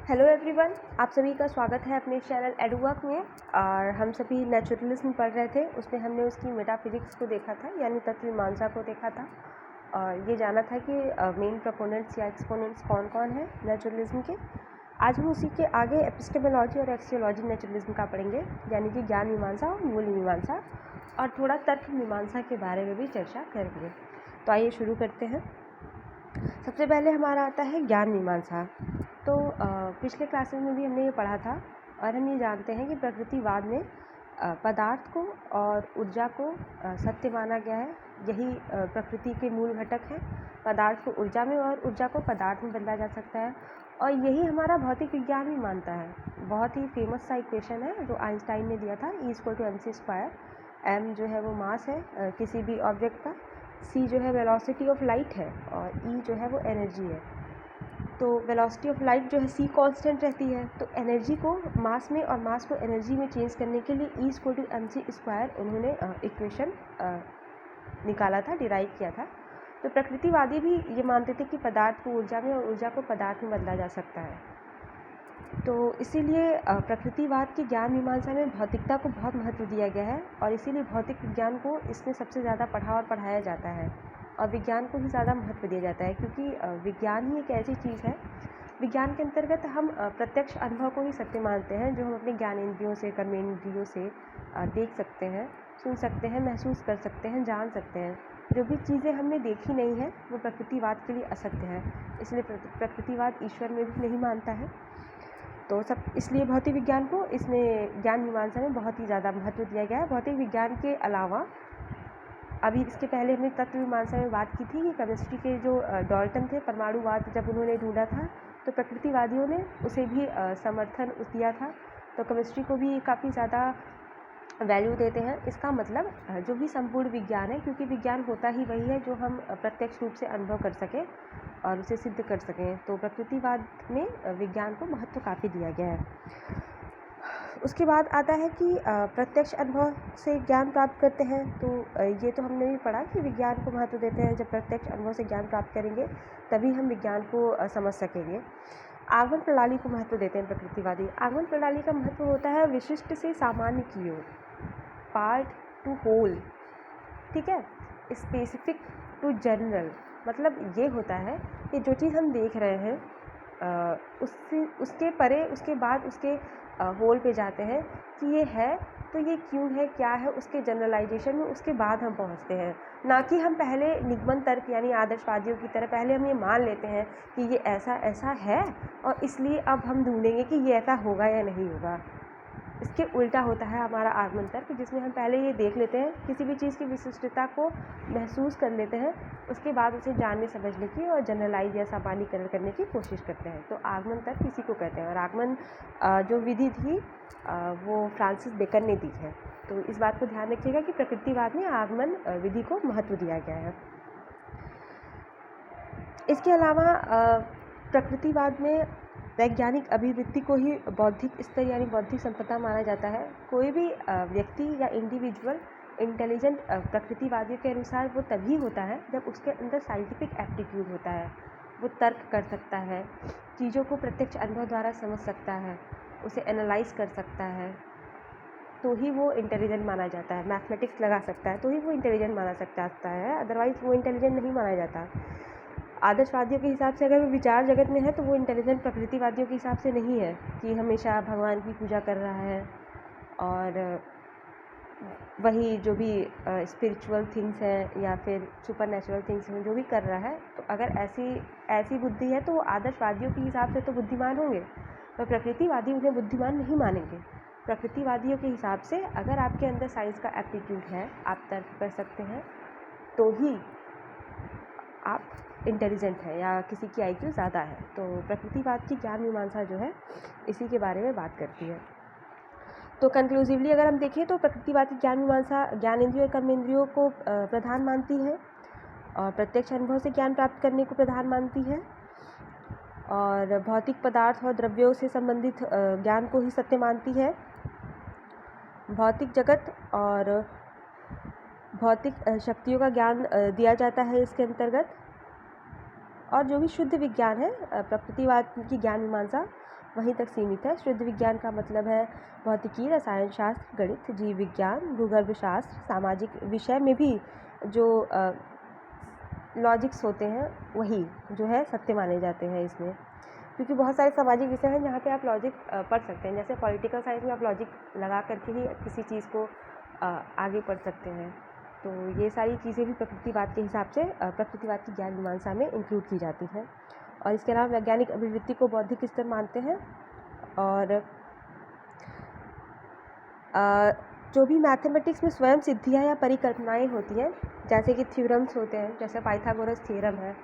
Hello everyone, आप सभी का स्वागत है अपने चैनल एडुवर्क में। और हम सभी नेचुरलिज्म पढ़ रहे थे, उसमें हमने उसकी मेटाफिजिक्स को देखा था, यानी तत्व मीमांसा को देखा था। और ये जाना था कि मेन प्रोपोनेंट्स या एक्सपोनेंट्स कौन कौन है नेचुरलिज्म के। आज हम उसी के आगे एपिस्टेमोलॉजी और एक्सियोलॉजी नेचुरलिज्म का पढ़ेंगे, यानी कि ज्ञान मीमांसा और मूल मीमांसा, और थोड़ा तर्क मीमांसा के बारे में भी चर्चा करेंगे। तो आइए शुरू करते हैं। सबसे पहले हमारा आता है ज्ञान मीमांसा। तो पिछले क्लासेस में भी हमने ये पढ़ा था, और हम ये जानते हैं कि प्रकृतिवाद में पदार्थ को और ऊर्जा को सत्य माना गया है। यही प्रकृति के मूल घटक हैं। पदार्थ को ऊर्जा में और ऊर्जा को पदार्थ में बदला जा सकता है, और यही हमारा भौतिक विज्ञान भी मानता है। बहुत ही फेमस सा इक्वेशन है जो आइंस्टाइन ने दिया था, E=mc²। m जो है वो मास है किसी भी ऑब्जेक्ट का, c जो है वेलोसिटी ऑफ लाइट है, और e जो है वो एनर्जी है। तो वेलोसिटी ऑफ लाइट जो है c कांस्टेंट रहती है, तो एनर्जी को मास में और मास को एनर्जी में चेंज करने के लिए E=mc² उन्होंने इक्वेशन निकाला था, डिराइव किया था। तो प्रकृतिवादी भी ये मानते थे कि पदार्थ को ऊर्जा में और ऊर्जा को पदार्थ में बदला जा सकता है। तो इसीलिए प्रकृतिवाद की ज्ञान मीमांसा में भौतिकता को बहुत महत्व दिया गया है, और इसीलिए भौतिक विज्ञान को इसमें सबसे ज़्यादा पढ़ा और पढ़ाया जाता है, और विज्ञान को ही ज़्यादा महत्व दिया जाता है, क्योंकि विज्ञान ही एक ऐसी चीज़ है। विज्ञान के अंतर्गत हम प्रत्यक्ष अनुभव को ही सत्य मानते हैं, जो हम अपने ज्ञानेंद्रियों से, कर्मेंद्रियों से देख सकते हैं, सुन सकते हैं, महसूस कर सकते हैं, जान सकते हैं। जो भी चीज़ें हमने देखी नहीं है वो प्रकृतिवाद के लिए असत्य है, इसलिए प्रकृतिवाद ईश्वर में भी नहीं मानता है। तो सब इसलिए भौतिक विज्ञान को इसमें ज्ञान मीमांसा में बहुत ही ज़्यादा महत्व दिया गया है। भौतिक विज्ञान के अलावा अभी इसके पहले हमने तत्व मीमांसा में बात की थी कि केमिस्ट्री के जो डाल्टन थे, परमाणुवाद जब उन्होंने ढूंढा था, तो प्रकृतिवादियों ने उसे भी समर्थन दिया था। तो केमिस्ट्री को भी काफ़ी ज़्यादा वैल्यू देते हैं। इसका मतलब जो भी संपूर्ण विज्ञान है, क्योंकि विज्ञान होता ही वही है जो हम प्रत्यक्ष रूप से अनुभव कर सकें और उसे सिद्ध कर सकें। तो प्रकृतिवाद में विज्ञान को महत्व काफ़ी दिया गया है। उसके बाद आता है कि प्रत्यक्ष अनुभव से ज्ञान प्राप्त करते हैं। तो ये तो हमने भी पढ़ा कि विज्ञान को महत्व देते हैं। जब प्रत्यक्ष अनुभव से ज्ञान प्राप्त करेंगे तभी हम विज्ञान को समझ सकेंगे। आगमन प्रणाली को महत्व देते हैं प्रकृतिवादी। आगमन प्रणाली का महत्व होता है विशिष्ट से सामान्य की ओर, पार्ट टू होल, ठीक है, स्पेसिफिक टू जनरल। मतलब ये होता है कि जो चीज़ हम देख रहे हैं उसके परे, उसके बाद उसके होल पे जाते हैं कि ये है तो ये क्यों है, क्या है, उसके जनरलाइजेशन में उसके बाद हम पहुंचते हैं। ना कि हम पहले निगमन तर्क यानी आदर्शवादियों की तरह पहले हम ये मान लेते हैं कि ये ऐसा ऐसा है और इसलिए अब हम ढूंढेंगे कि ये ऐसा होगा या नहीं होगा। इसके उल्टा होता है हमारा आगमन तर्क, जिसमें हम पहले ये देख लेते हैं, किसी भी चीज़ की विशिष्टता को महसूस कर लेते हैं, उसके बाद उसे जानने समझने की और जनरलाइज या सामान्यीकरण करने की कोशिश करते हैं। तो आगमन तर्क इसी को कहते हैं। और आगमन जो विधि थी वो फ्रांसिस बेकन ने दी है। तो इस बात को ध्यान रखिएगा कि प्रकृतिवाद में आगमन विधि को महत्व दिया गया है। इसके अलावा प्रकृतिवाद में वैज्ञानिक अभिवृत्ति को ही बौद्धिक स्तर यानी बौद्धिक संपदा माना जाता है। कोई भी व्यक्ति या इंडिविजुअल इंटेलिजेंट प्रकृतिवादियों के अनुसार वो तभी होता है जब उसके अंदर साइंटिफिक एप्टीट्यूड होता है। वो तर्क कर सकता है, चीज़ों को प्रत्यक्ष अनुभव द्वारा समझ सकता है, उसे एनालाइज कर सकता है, तो ही वो इंटेलिजेंट माना जाता है। मैथमेटिक्स लगा सकता है तो ही वो इंटेलिजेंट माना सकता है, अदरवाइज़ वो इंटेलिजेंट नहीं माना जाता। आदर्शवादियों के हिसाब से अगर वो विचार जगत में है तो वो इंटेलिजेंट प्रकृतिवादियों के हिसाब से नहीं है कि हमेशा भगवान की पूजा कर रहा है और वही जो भी स्पिरिचुअल थिंग्स हैं या फिर सुपर नेचुरल थिंग्स हैं जो भी कर रहा है। तो अगर ऐसी बुद्धि है तो वो आदर्शवादियों के हिसाब से तो बुद्धिमान होंगे, पर प्रकृतिवादी उन्हें बुद्धिमान नहीं मानेंगे। प्रकृतिवादियों के हिसाब से अगर आपके अंदर साइंस का एप्टीट्यूड है, आप तर्क कर सकते हैं, तो ही आप इंटेलिजेंट है या किसी की IQ ज़्यादा है। तो प्रकृतिवाद की ज्ञान मीमांसा जो है इसी के बारे में बात करती है। तो कंक्लूसिवली अगर हम देखें तो प्रकृतिवाद की ज्ञान मीमांसा ज्ञानेंद्रियों और कर्मेंद्रियों को प्रधान मानती है, और प्रत्यक्ष अनुभव से ज्ञान प्राप्त करने को प्रधान मानती है, और भौतिक पदार्थ और द्रव्यों से संबंधित ज्ञान को ही सत्य मानती है। भौतिक जगत और भौतिक शक्तियों का ज्ञान दिया जाता है इसके अंतर्गत। और जो भी शुद्ध विज्ञान है प्रकृतिवाद की ज्ञान मीमांसा, वहीं तक सीमित है। शुद्ध विज्ञान का मतलब है भौतिकी, रसायन शास्त्र, गणित, जीव विज्ञान, भूगर्भ शास्त्र, सामाजिक विषय में भी जो लॉजिक्स होते हैं वही जो है सत्य माने जाते हैं इसमें, क्योंकि बहुत सारे सामाजिक विषय हैं जहाँ पे आप लॉजिक पढ़ सकते हैं। जैसे पॉलिटिकल साइंस में आप लॉजिक लगा करके ही किसी चीज़ को आगे पढ़ सकते हैं। तो ये सारी चीज़ें भी प्रकृतिवाद के हिसाब से प्रकृतिवाद की ज्ञान मीमांसा में इंक्लूड की जाती हैं। और इसके अलावा वैज्ञानिक अभिवृत्ति को बौद्धिक स्तर मानते हैं। और जो भी मैथमेटिक्स में स्वयं सिद्धियाँ या परिकल्पनाएँ होती हैं, जैसे कि थ्योरम्स होते हैं, जैसे पाइथागोरस थ्योरम है,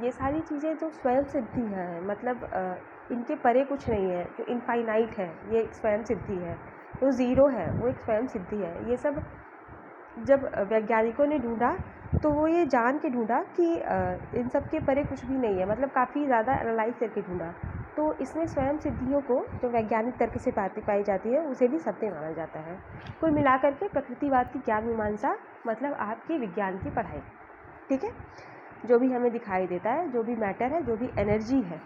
ये सारी चीज़ें जो स्वयं सिद्धि हैं, मतलब इनके परे कुछ नहीं है। जो इनफाइनाइट है ये एक स्वयं सिद्धि है, जो ज़ीरो है वो एक स्वयं सिद्धि है। ये सब जब वैज्ञानिकों ने ढूंढा तो वो ये जान के ढूंढा कि इन सब के परे कुछ भी नहीं है, मतलब काफ़ी ज़्यादा एनालाइज करके ढूंढा। तो इसमें स्वयं सिद्धियों को जो वैज्ञानिक तर्क से पाई जाती है उसे भी सत्य माना जाता है। कुल मिलाकर के प्रकृतिवाद की ज्ञान मीमांसा मतलब आपकी विज्ञान की पढ़ाई, ठीक है। जो भी हमें दिखाई देता है, जो भी मैटर है, जो भी एनर्जी है,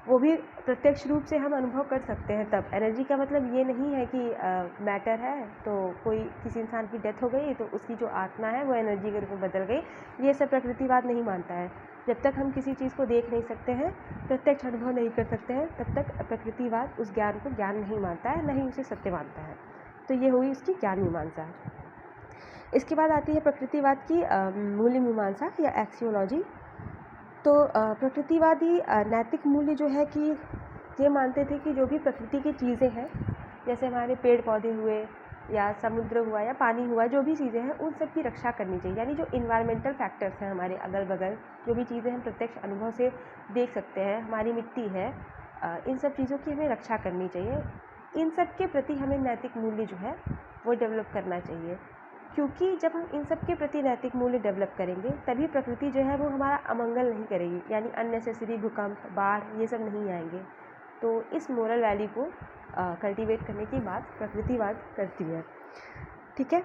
वो भी प्रत्यक्ष रूप से हम अनुभव कर सकते हैं। तब एनर्जी का मतलब ये नहीं है कि मैटर है तो कोई किसी इंसान की डेथ हो गई तो उसकी जो आत्मा है वो एनर्जी के रूप में बदल गई, ये सब प्रकृतिवाद नहीं मानता है। जब तक हम किसी चीज़ को देख नहीं सकते हैं, प्रत्यक्ष अनुभव नहीं कर सकते हैं, तब तक प्रकृतिवाद उस ज्ञान को ज्ञान नहीं मानता है, न ही उसे सत्य मानता है। तो ये हुई उसकी ज्ञान मीमांसा। इसके बाद आती है प्रकृतिवाद की मूल्य मीमांसा या एक्सियोलॉजी। तो प्रकृतिवादी नैतिक मूल्य जो है कि ये मानते थे कि जो भी प्रकृति की चीज़ें हैं, जैसे हमारे पेड़ पौधे हुए या समुद्र हुआ या पानी हुआ, जो भी चीज़ें हैं उन सब की रक्षा करनी चाहिए। यानी जो इन्वायरमेंटल फैक्टर्स हैं हमारे अगल बगल, जो भी चीज़ें हम प्रत्यक्ष अनुभव से देख सकते हैं, हमारी मिट्टी है, इन सब चीज़ों की हमें रक्षा करनी चाहिए। इन सब के प्रति हमें नैतिक मूल्य जो है वो डेवलप करना चाहिए, क्योंकि जब हम इन सब के प्रति नैतिक मूल्य डेवलप करेंगे तभी प्रकृति जो है वो हमारा अमंगल नहीं करेगी, यानी अननेसेसरी भूकंप, बाढ़, ये सब नहीं आएंगे। तो इस मोरल वैल्यू को कल्टीवेट करने की बात प्रकृतिवाद करती है, ठीक है।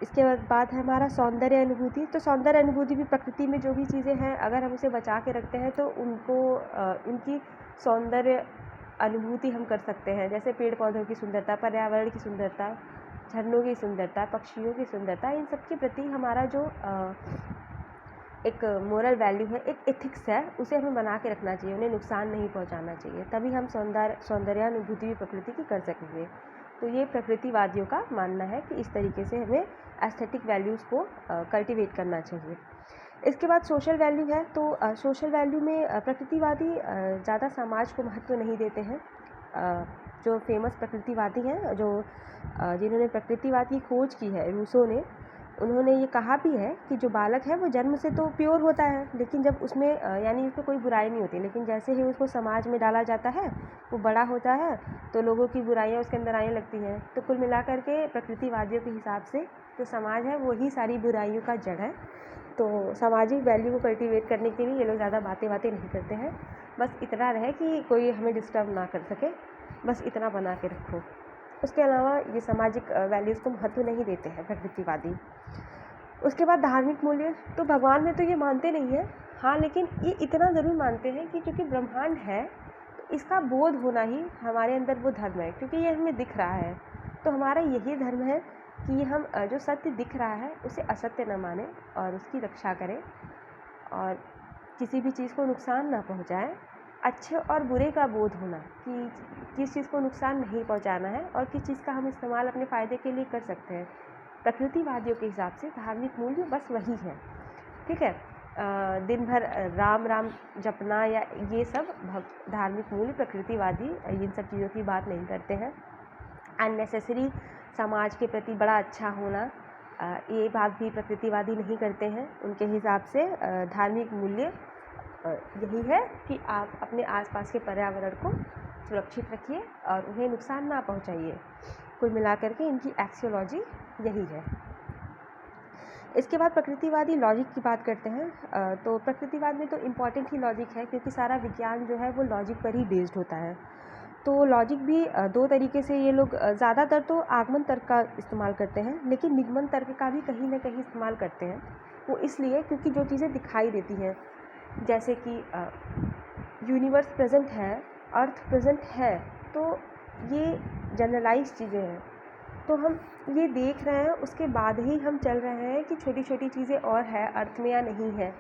इसके बाद है हमारा सौंदर्य अनुभूति। तो सौंदर्य अनुभूति भी प्रकृति में जो भी चीज़ें हैं अगर हम उसे बचा के रखते हैं तो उनको उनकी सौंदर्य अनुभूति हम कर सकते हैं। जैसे पेड़ पौधों की सुंदरता, पर्यावरण की सुंदरता, झरनों की सुंदरता, पक्षियों की सुंदरता, इन सब के प्रति हमारा जो एक मोरल वैल्यू है, एक एथिक्स है, उसे हमें बना के रखना चाहिए, उन्हें नुकसान नहीं पहुंचाना चाहिए, तभी हम सौंदर्यानुभूति भी प्रकृति की कर सकेंगे। तो ये प्रकृतिवादियों का मानना है कि इस तरीके से हमें एस्थेटिक वैल्यूज़ को कल्टीवेट करना चाहिए। इसके बाद सोशल वैल्यू है। तो सोशल वैल्यू में प्रकृतिवादी ज़्यादा समाज को महत्व नहीं देते हैं। जो फेमस प्रकृतिवादी हैं, जो जिन्होंने प्रकृतिवाद की खोज की है, रूसो ने, उन्होंने ये कहा भी है कि जो बालक है वो जन्म से तो प्योर होता है, लेकिन जब उसमें यानी उसमें कोई बुराई नहीं होती, लेकिन जैसे ही उसको समाज में डाला जाता है, वो बड़ा होता है तो लोगों की बुराइयाँ उसके अंदर आने लगती हैं। तो कुल मिलाकर के प्रकृतिवादियों के हिसाब से जो समाज है वही सारी बुराइयों का जड़ है। तो सामाजिक वैल्यू को कल्टीवेट करने के लिए ये लोग ज़्यादा बातें नहीं करते हैं, बस इतना रहे कि कोई हमें डिस्टर्ब ना कर सके, बस इतना बना के रखो। उसके अलावा ये सामाजिक वैल्यूज़ को महत्व नहीं देते हैं प्रकृतिवादी। उसके बाद धार्मिक मूल्य। तो भगवान में तो ये मानते नहीं हैं, हाँ, लेकिन ये इतना ज़रूर मानते हैं कि चूँकि ब्रह्मांड है तो इसका बोध होना ही हमारे अंदर वो धर्म है, क्योंकि ये हमें दिख रहा है। तो हमारा यही धर्म है कि हम जो सत्य दिख रहा है उसे असत्य न माने और उसकी रक्षा करें और किसी भी चीज़ को नुकसान ना पहुँचाएं। अच्छे और बुरे का बोध होना कि किस चीज़ को नुकसान नहीं पहुंचाना है और किस चीज़ का हम इस्तेमाल अपने फ़ायदे के लिए कर सकते हैं। प्रकृतिवादियों के हिसाब से धार्मिक मूल्य बस वही है, ठीक है। दिन भर राम राम जपना या ये सब धार्मिक मूल्य प्रकृतिवादी इन सब चीज़ों की बात नहीं करते हैं। अननेसेसरी समाज के प्रति बड़ा अच्छा होना, ये बात भी प्रकृतिवादी नहीं करते हैं। उनके हिसाब से धार्मिक मूल्य यही है कि आप अपने आसपास के पर्यावरण को सुरक्षित रखिए और उन्हें नुकसान ना पहुंचाइए। कुल मिलाकर के इनकी एक्सियोलॉजी यही है। इसके बाद प्रकृतिवादी लॉजिक की बात करते हैं। तो प्रकृतिवाद में तो इम्पॉर्टेंट ही लॉजिक है, क्योंकि सारा विज्ञान जो है वो लॉजिक पर ही बेस्ड होता है। तो लॉजिक भी दो तरीके से ये लोग ज़्यादातर तो आगमन तर्क का इस्तेमाल करते हैं, लेकिन निगमन तर्क का भी कहीं ना कहीं इस्तेमाल करते हैं। वो इसलिए क्योंकि जो चीज़ें दिखाई देती हैं, जैसे कि यूनिवर्स प्रेजेंट है अर्थ प्रेजेंट है, तो ये जनरलाइज चीज़ें हैं। तो हम ये देख रहे हैं, उसके बाद ही हम चल रहे हैं कि छोटी छोटी चीज़ें और है अर्थ में या नहीं है।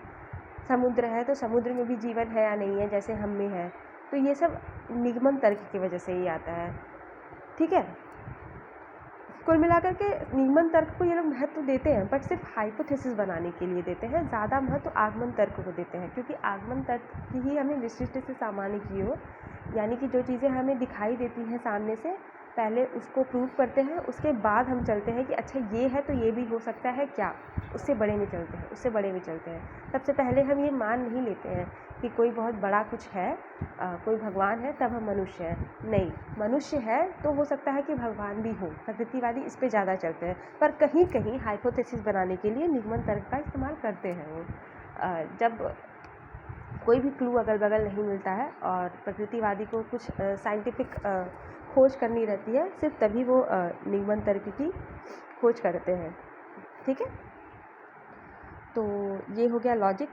समुद्र है तो समुद्र में भी जीवन है या नहीं है, जैसे हम में है। तो ये सब निगमन तर्क की वजह से ही आता है। ठीक है, कुल मिलाकर के निगमन तर्क को ये लोग महत्व देते हैं, बट सिर्फ हाइपोथेसिस बनाने के लिए देते हैं। ज़्यादा महत्व आगमन तर्क को देते हैं, क्योंकि आगमन तर्क की ही हमें विशिष्ट से सामान्य की हो, यानी कि जो चीज़ें हमें दिखाई देती हैं सामने से, पहले उसको प्रूव करते हैं, उसके बाद हम चलते हैं कि अच्छा ये है तो ये भी हो सकता है क्या, उससे बड़े में चलते हैं, उससे बड़े में चलते हैं। सबसे पहले हम ये मान नहीं लेते हैं कि कोई बहुत बड़ा कुछ है, कोई भगवान है तब हम मनुष्य हैं। नहीं, मनुष्य है तो हो सकता है कि भगवान भी हो। प्रकृतिवादी इस पे ज़्यादा चलते हैं, पर कहीं कहीं हाइपोथेसिस बनाने के लिए निगमन तर्क का इस्तेमाल करते हैं वो। जब कोई भी क्लू अगल बगल नहीं मिलता है और प्रकृतिवादी को कुछ साइंटिफिक खोज करनी रहती है, सिर्फ तभी वो निगमन तर्क की खोज करते हैं। ठीक है, तो ये हो गया लॉजिक।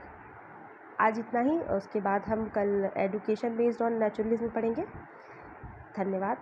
आज इतना ही, उसके बाद हम कल एडुकेशन बेस्ड ऑन नेचुरलिज्म पढ़ेंगे। धन्यवाद।